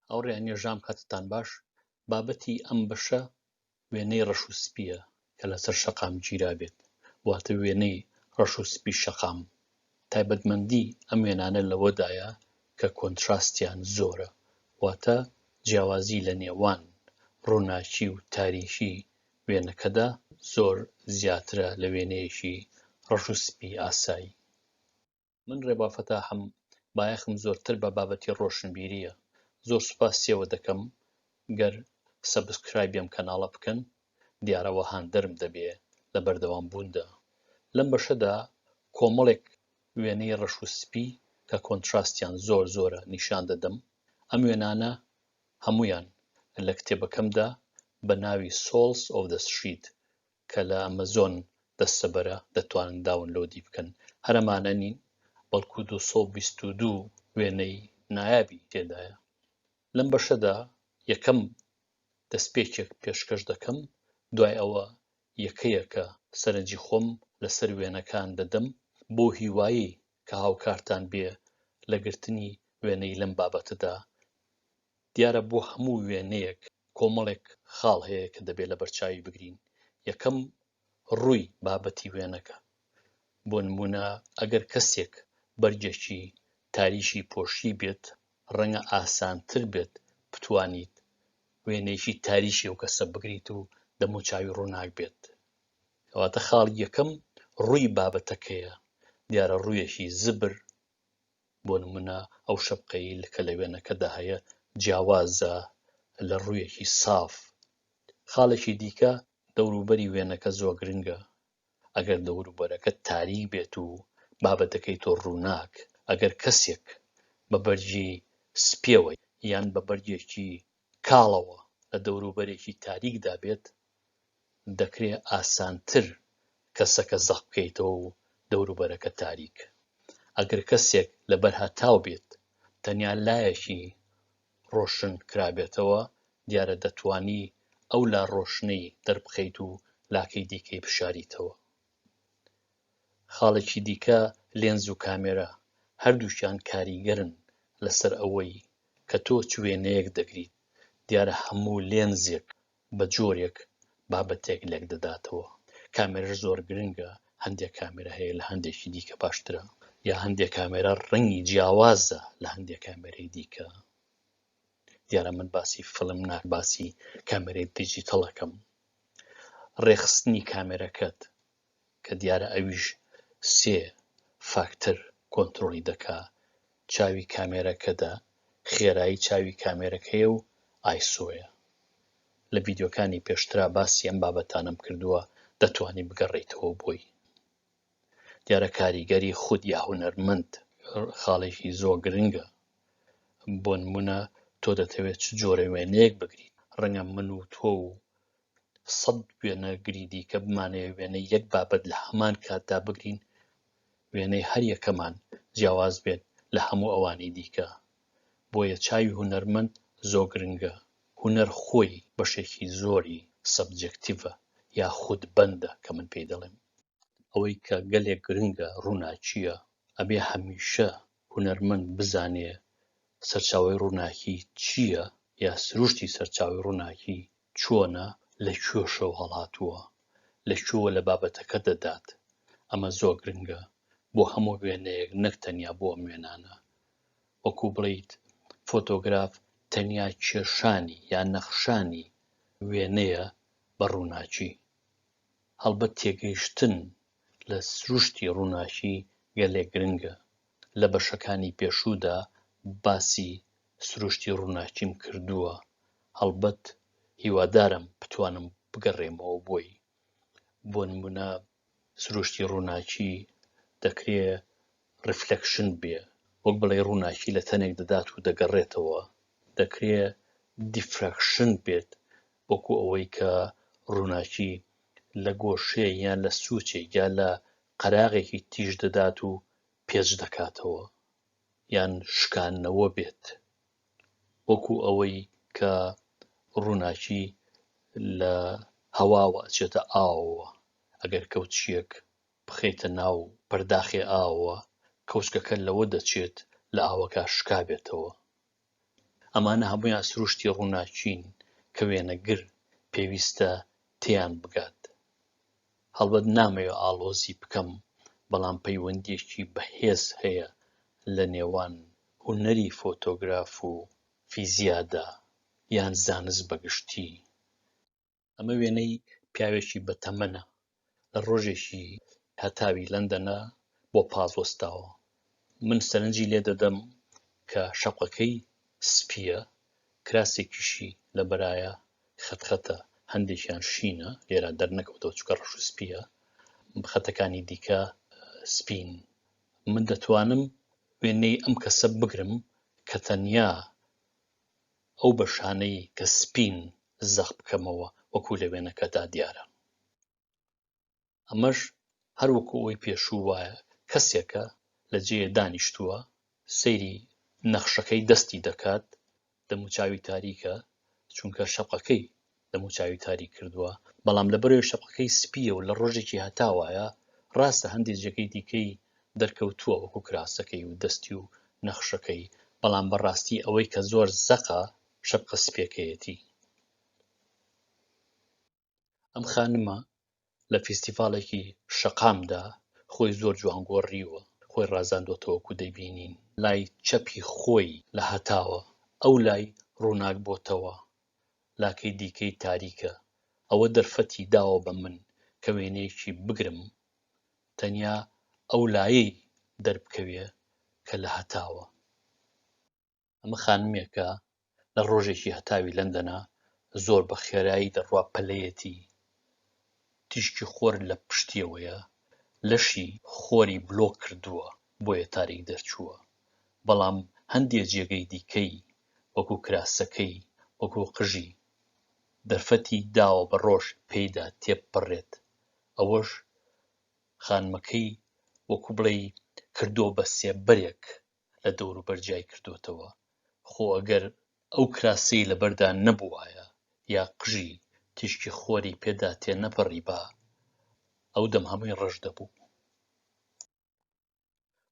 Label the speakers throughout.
Speaker 1: ئەوڕێ نێژام کاتتان باش بابەتی ئەم بەشە وێنەی ڕەش و سپیە کە لەسەر شەقام گیرا بێت واتە وێنەی ڕەش و سپی شەقام تایبەتمەندی ئەم وێنانە لەوەدایە کە کۆنتراستیان زۆرە واتە جیاوازی لە نێوان ڕووناکی و تاریکی وێنەکەدا زۆر زیاترە لە وێنەیەکی ڕەش و سپی ئاسایی من ڕێبافەتاحم بایەخم زۆرتر بە بابەتی ڕۆشنبیریە زۆر سوپاسیەوە دەکەم گەر سەبسکرایبێم کەناڵە بکەن دیارەوە هاندەرم دەبێ لە بەردەوامبووندا لەم بەشەدا کۆمەڵێک وێنەی ڕەش و سپی کە کۆنتراستیان زۆر زۆرە نیشان دەدەم ئەم وێنانە هەمویان لە کتێبەکەمدا بە ناوی سۆڵز ئۆف دە ستریت کە لە ئەمەزۆن دەستەبەرە دەتوانن داونلۆدی بکەن هەرەمانە نین بەڵکو 222 وێنەی نایابی تێدایە لەم بەشەدا یەکەم دەستپێکێک پێشکەش دەکەم دوای ئەوە یەکەیەکە سەرنجی خۆم لەسەر وێنەکان دەدەم بۆ هیوایی کە هاوکارتان بێ لە گرتنی وێنەی لەم بابەتەدا دیارە بۆ هەموو وێنەیەک کۆمەڵێک خاڵ هەیە کە دەبێت لە بەرچاوی بگرین یەکەم ڕووی بابەتی وێنەکە بۆ نمونە ئەگەر کەسێک بەرجێکی تاریشی پۆشی بێت ڕەنگە ئاسانتر بێت بتوانیت وێنەیەکی تاریشی ئەو کەسە بگریت و دەموچاوی ڕووناک بێت کەواتە خاڵی یەکەم ڕووی بابەتەکەیە دیارە ڕوویەکی زبر بۆ نمونە ئەو شەپقەی کە لە وێنەکەدا هەیە جیاوازە لە ڕوویەکی ساف خاڵێکی دیکە دەوروبەری وێنەکە زۆر گرنگە ئەگەر دەوروبەرەکە تاریک بێت و بابەتەکەی تۆ ڕووناک ئەگەر کەسێک بە بەرجی سپێوە یان بە بەرجێکی کاڵەوە لە دەوروبەرێکی تاریکدا بێت دەکرێت ئاسانتر کەسەکە زەق بکەیتەوە و دەوروبەرەکە تاریک ئەگەر کەسێک لەبەر هەتاو بێت تەنیا لایەکی ڕۆشن کرابێتەوە دیارە دەتوانی ئەو لا ڕۆشنەی دەربخەیت و لاکەی دیکەی بشاریتەوە خاڵێکی دیکە لێنز و کامێرە هەردووشیان کاریگەرن لەسەر ئەوەی کە تۆ چ وێنەیەک دەگریت دیارە هەموو لێنزێک بە جۆرێک بابەتێک لێک دەداتەوە کامێرەش زۆر گرنگە هەندێک کامێرە هەیە لە هەندێکی دیکە باشترە یا هەندێک کامێرە ڕەنگی جیاوازە لە هەندێک کامێرەی دیکە دیارە من باسی فڵم ناک باسی کامێرەی دیجیتەڵەکەم ڕێخستنی کامێرەکەت کە دیارە ئەویش سێ فاکتەر کۆنتڕۆڵی دەکا چاوی کامێرەکەدا خێرایی چاوی کامێرەکەیە و ئایسۆیە لە ڤیدیۆکانی پێشترا باسی ئەم بابەتانم کردووە دەتوانی بگەڕێیتەوە بۆی دیارە کاریگەری خود یا هونەرمەند خاڵێکی زۆر گرنگە بۆ نمونە تۆ دەتەوێت چ جۆرە وێنەیەک بگریت ڕەنگە من و تۆ و 100 وێنەگری دیکە بمانەوێت وێنەی یەک بابەت لە هەمان کاتدا بگرین وێنەی هەر یەکەمان جیاواز بێت لە هەموو ئەوانی دیکە بۆیە چاوی هونەرمەند زۆر گرنگە هونەر خۆی بەشێکی زۆری سەبجەکتیڤە یا خودبەندە کە من پێی دەڵێم ئەوەی کە گەلێک گرنگە ڕووناکیە ئەبێ هەمیشە هونەرمەند بزانێ سەرچاوەی ڕووناکی چییە یا سروشتی سەرچاوی ڕووناکی چۆنە لەکوێ شەو هەڵهاتووە لەکوێوە لە بابەتەکە دەدات ئەمە زۆر گرنگە بۆ هەموو وێنەیەک نەک تەنیا بۆ ئەم وێنانە وەکو بڵیت فۆتۆگراف تەنیا کێشانی یان نەخشانی وێنەیە بە ڕووناکی هەڵبەت تێگەیشتن لە سروشتی ڕووناکی گەلێک گرنگە لە بەشەکانی پێشوودا باسی سروشتی ڕووناکیم کردووە هەڵبەت هیوادارم بتوانم بگەڕێمەوە بۆی بۆ نمونە سروشتی ڕووناکی دەکرێت ڕفلەکشن بێ وەک بڵێ ڕووناکی لە تەنێک دەدات و دەگەڕێتەوە دەکرێت دیفراکشن بێت وەکو ئەوەی کە ڕووناکی لە گۆشەیە یان لە سووچێک یا لە قەراغێکی تیژ دەدات و پێچ دەکاتەوە یان شکاندنەوە بێت وەکو ئەوەی کە ڕووناکی لە هەواوە ئەچێتە ئاوەوە ئەگەر کەوچیەک بخەیتە ناو پەرداخی ئاوەوە کەوچکەکە لەوە دەچێت لە ئاوەکە شکا بێتەوە ئەمانە هەموویان سروشتی ڕووناکین کە وێنەگر پێویستە تێیان بگات. هەڵبەت نامەوێت ئاڵۆزی بکەم، بەڵام پەیوەندیەکی بەهێز هەیە لە نێوان هونەری فۆتۆگراف و فیزیادا یان زانست بەگشتی. ئەمە وێنەی پیاوێکی بەتەمەنە لە ڕۆژێکی هەتاوی لەندەنە بۆ پاز وەستاوە. من سەرنجی لێ دەدەم کە شەقەکەی سپیە، کراسێکیشی لە بەرایە خەتخەتە، هەندێکیان شینە، لێرە دەرنەکەوتەوە چونکە ڕەش و سپیە، خەتەکانی دیکە سپین. من دەتوانم وێنەی ئەم کەسە بگرم کە تەنیا ئەو بەشانەی کە سپین زەخ بکەمەوە وەکو لە وێنەکەدا دیارە. ئەمەش هەروەکو ئەوەی پێشوو وایە کەسێکە لە جێ دانیشتووە، سەیری نەخشەکەی دەستی دەکات، دەموچاوی تاریکە چونکە شەقەکەی دەموچاوی تاریک کردووە، بەڵام لەبەرەوەی شەقەکەی سپیە و لە ڕۆژێکی هەتاوایە ڕاستە هەندێک جێگەی دیکەی دەرکەوتووە وەکو کراسەکەی و دەستی و نەخشەکەی، بەڵام بەڕاستی ئەوەی کە زۆر زەقە شەقە سپیەکەیەتی. ئەم خانمە لە فیستیڤاڵێکی شەقامدا خۆی زۆر جوان گۆڕیوە، خۆی ڕازاندووەتەوە وەکو دەیبینین، لای چەپی خۆی لە هەتاوە، ئەو لای ڕووناک بۆتەوە، لاکەی دیکەی تاریکە. ئەوە دەرفەتی داوە بە من کە وێنەیەکی بگرم تەنیا ئەو لایەی دەربکەوێ کە لە هەتاوە. ئەمە خانمێکە لە ڕۆژێکی هەتاوی لەندەنە زۆر بە خێرایی دەڕوا پەلەیەتی، تیشکی خۆر لە پشتیەوەیە، لەشی خۆری بلۆک کردووە بۆیە تاریک دەرچووە، بەڵام هەندێک جێگەی دیکەی وەکو کراسەکەی وەکو قژی دەرفەتی داوە بە ڕۆژ پێیدا تێبپەڕێت. ئەوەش خانمەکەی وەکو بڵێ کردووە بە سێبەرێک لە دەوروبەر جای کردوتەوە. خۆ ئەگەر ئەو کراسەی لەبەردا نەبووایە یا قژی تیشکی خۆری پێدا تێ نەپەڕیبا، ئەو دەم هەمووی ڕەش دەبوو.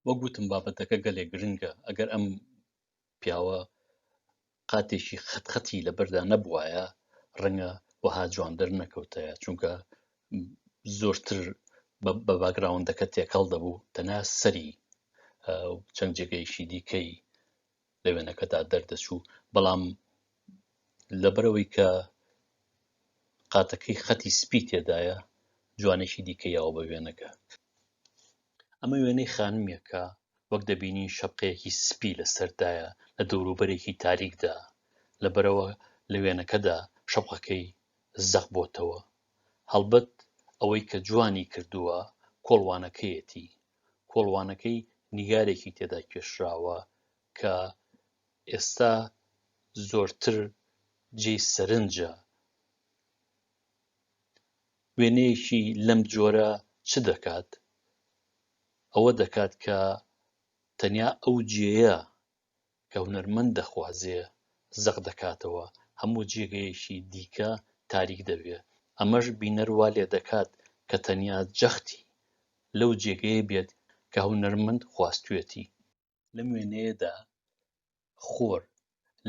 Speaker 1: وەک گوتم بابەتەکە گەلێک گرنگە. ئەگەر ئەم پیاوە قاتێکی خەتخەتی لەبەردا نەبووایە ڕەنگە وەها جواندەر نەکەوتایە، چونکە زۆرتر بە باگراوندەکە تێکەڵ دەبوو، تەنها سەری چەند جێگەیشی دیکەی لە وێنەکەدا دەردەچوو، بەڵام لەبەرەوەی کە قاتەکەی خەتی سپی تێدایە جوانێکی دیکەیەوە بە وێنەکە. ئەمە وێنەی خانمێکە وەک دەبینی شەپقەیەکی سپی لەسەردایە لە دەوروبەرێکی تاریکدا، لەبەرەوە لە وێنەکەدا شەپقەکەی زەق بۆتەوە. هەڵبەت ئەوەی کە جوانی کردووە کۆڵوانەکەیەتی، کۆڵوانەکەی نیگارێکی تێدا کێشراوە کە ئێستا زۆرتر جێی سەرنجە. وێنەیەکی لەم جۆرە چ دەکات؟ ئەوە دەکات کە تەنیا ئەو جێیە کە هونەرمەند دەخوازێ زەق دەکاتەوە، هەموو جێگەیەکی دیکە تاریک دەبێت. ئەمەش بینەر وا لێ دەکات کە تەنیا جەختی لەو جێگەیە بێت کە هونەرمەند خواستوێتی. لەم وێنەیەدا خۆر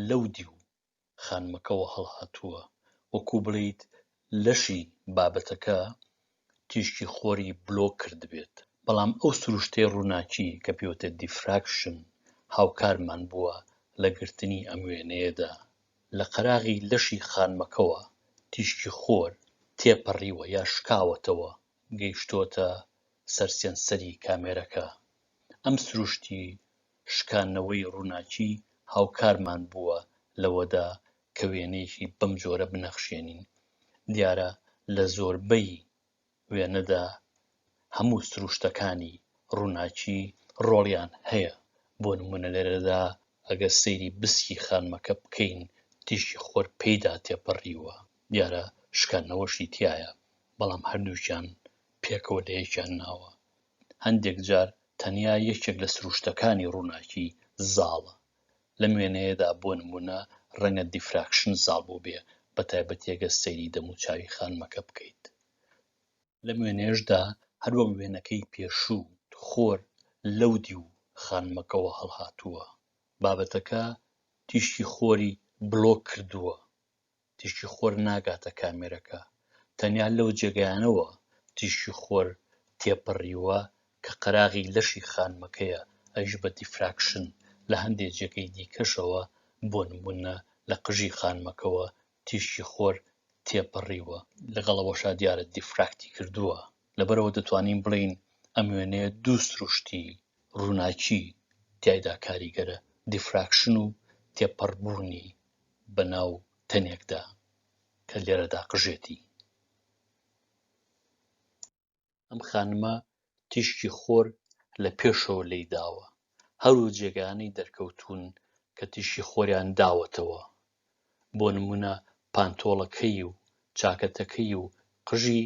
Speaker 1: لەودی و خانمەکەەوە هەڵهاتووە، وەکو بڵێیت لەشی بابەتەکە تیشکی خۆری بلۆک کردبێت، بەڵام ئەو سروشتەی ڕووناکی کە پێوتە دیفراکشن هاوکارمان بووە لە گرتنی ئەم وێنەیەدا. لە قەراغی لەشی خانمەکەوە تیشکی خۆر تێپەڕیوە یا شکاوەتەوە، گەیشتۆتە سەر سێنسەری کامێرەکە. ئەم سروشتی شکاندنەوەی ڕووناکی هاوکارمان بووە لەوەدا کە وێنەیەکی بەم جۆرە بنەخشێنین. دیارە لە زۆربەی وێنەدا هەموو سروشتەکانی ڕووناکی ڕۆڵیان هەیە. بۆ نمونە لێرەدا ئەگەر سەیری بسکی خانمەکە بکەین تیشکی خۆر پێیدا تێپەڕیوە، دیارە شکاندنەوەشی تایە، بەڵام هەردووکیان پێکەوە لە یەکیان ناوە. هەندێک جار تەنیا یەکێک لە سروشتەکانی ڕووناکی زاڵە. لەم وێنەیەدا بۆ نمونە ڕەنگە دیفراکشن زاڵ بوو بێ، بەتایبەتی ئەگەر سەیری دەموچاوی خانمەکە بکەیت. لەم وێنەیەشدا هەروەک وێنەکەی پێشوو خۆر لەودی و خانمەکەەوە هەڵهاتووە. بابەتەکە تیشکی خۆری بڵۆک کردووە، تیشکی خۆر ناگاتە کامێرەکە. تەنیا لەو جێگایانەوە تیشکی خۆر تێپەڕیوە کە قەراغی لەشی خانمەکەیە، ئەویش بە دیفراکشن. لە هەندێک جێگەی دیکەشەوە بۆ نمونە لە قژی خانمەکەوە تیشکی خۆر تێپەڕیوە، لەگەڵەوەشا دیارە دیفراکتی کردووە. لەبەرەوە دەتوانین بڵێین ئەم وێنەیە دوو سروشتی ڕووناکی تیایدا کاریگەرە، دیفراکشن و تێپەڕبوونی بەناو تەنێکدا کە لێرەدا قژێتی. ئەم خانمە تیشکی خۆر لە پێشەوە لێی داوە، هەروو جێگایانەی دەرکەوتوون کە تیشکی خۆریان داوەتەوە، بۆ نمونە پانتۆڵەکەی و چاکەتەکەی و قژی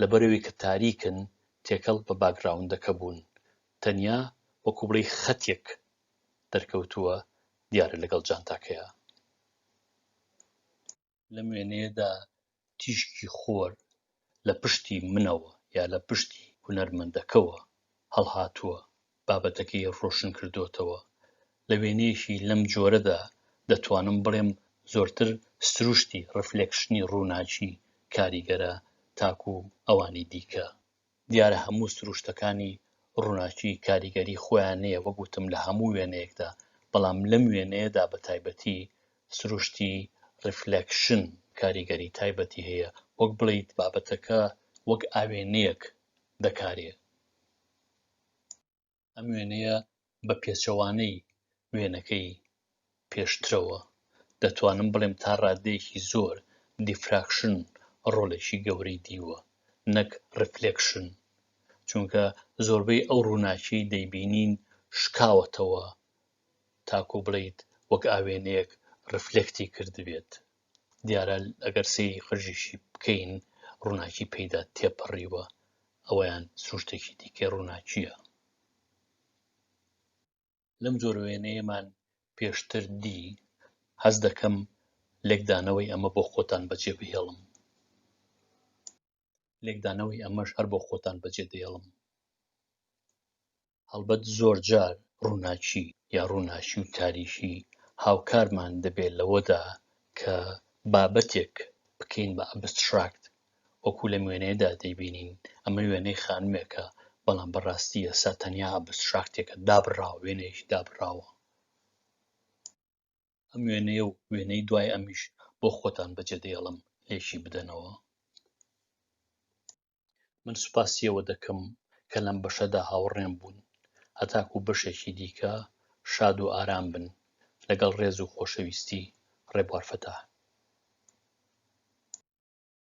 Speaker 1: لەبەرەوەی کە تاریکن تێکەڵ بە باگراوندەکە بوون، تەنیا وەکو بڵێ خەتێک دەرکەوتووە دیارە لەگەڵ جانتاکەیە. لەم وێنەیەدا تیشکی خۆر لە پشتی منەوە یا لە پشتی هونەرمەندەکەوە هەڵهاتووە، بابەتەکەی ڕۆشن کردوتەوە. لە وێنەیەکی لەم جۆرەدا دەتوانم بڵێم زۆرتر سروشتی ڕفلێکشنی ڕووناکی کاریگەرە تاکو ئەوانی دیکە. دیارە هەموو سروشتەکانی ڕووناکی کاریگەری خۆیان هەیە، وەگوتم لە هەموو وێنەیەکدا، بەڵام لەم وێنەیەدا بە تایبەتی سروشتی ڕفلێکشن کاریگەری تایبەتی هەیە، وەک بڵێیت بابەتەکە وەک ئاوێنەیەک دەکارێ. ئەم وێنەیە بە پێچەوانەی وێنەکەی پێشترەوە دەتوانم بڵێم تا ڕادەیەکی زۆر دیفراکشن ڕۆڵێکی گەورەی دیوە، نەک ڕفلێکشن، چونکە زۆربەی ئەو ڕووناکیی دەیبینین شکاوەتەوە تاکو بڵێیت وەک ئاوێنەیەک ڕفلێکتی کردبێت. دیارە ئەگەر سەیری قژیشی بکەین ڕووناکی پێیدا تێپەڕیوە، ئەوەیان سروشتێکی دیکەی ڕووناکیە. لەم جۆرە وێنەیەمان پێشتر دی، هەز دەکەم لێکدانەوەی ئەمە بۆ خۆتان بەجێ بهێڵم. لێکدانەوەی ئەمەش هەر بۆ خۆتان بەجێ دەهێڵم. هەڵبەت زۆر جار ڕووناکی یا ڕووناکی و تاریکی هاوکارمان دەبێت لەوەدا کە بابەتێک بکەین بە ئەبستراکت، وەکو لەم وێنەیەدا دەیبینین ئەمە وێنەی خانمێکە، بەڵام بەڕاستی ئێستا تەنیا ئەبستراکتێکە دابڕاوە، وێنەیەکی دابڕاوە. ئەم وێنەیە و وێنەی دوای ئەمیش بۆ خۆتان بەجێ دەهێڵم، لێشی بدەنەوە. من سوپاسیەوە دەکەم کە لەم بەشەدا هاوڕێم بوون، هەتاکو بەشێکی دیکە شاد و ئارام بن. لەگەڵ ڕێز و خۆشەویستی، ڕێبوار فەتاح.